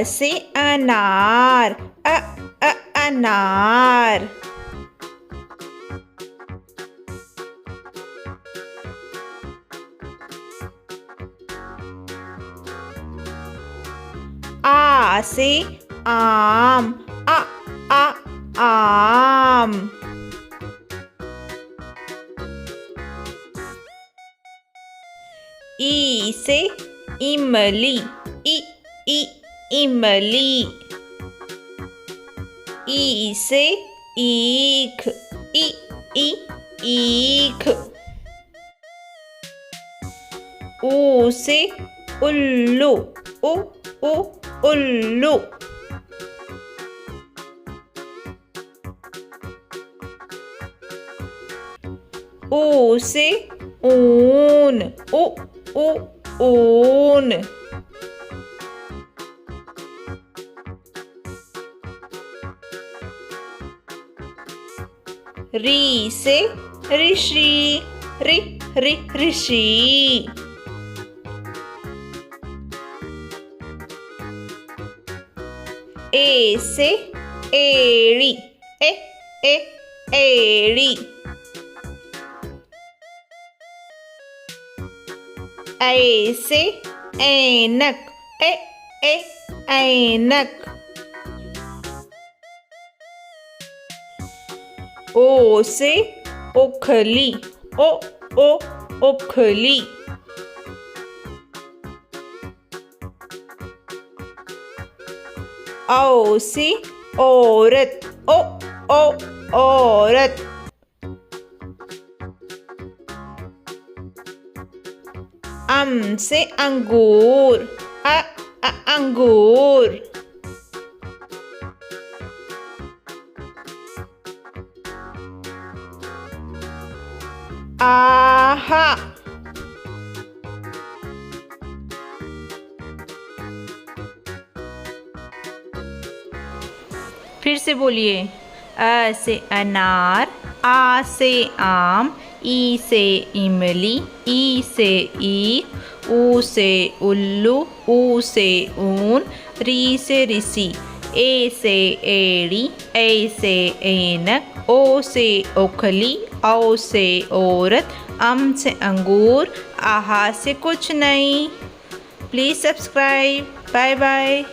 से अनार, अनार। आ से आम, आम। ई से इमली, इमली। ई से ईख, ईख। ऊ से उल्लू, उल्लू। ऊ से ऊन, ऊन। री से ऋषि, ऋषि। ए से एड़ी, एड़ी। ऐ से ऐनक, ऐनक। ओ से ओखली, ओखली। औ से औरत, औरत। अम से अंगूर, अंगूर। आहा। फिर से बोलिए। अ से अनार, आ से आम, ई से इमली, ई से ईख, ऊ से उल्लू, ऊ से ऊन, री से ऋषि, ए से एड़ी, ए से ऐनक, ओ से ओखली, औ से औरत, अम से अंगूर, आहा से कुछ नहीं। Please subscribe. Bye bye.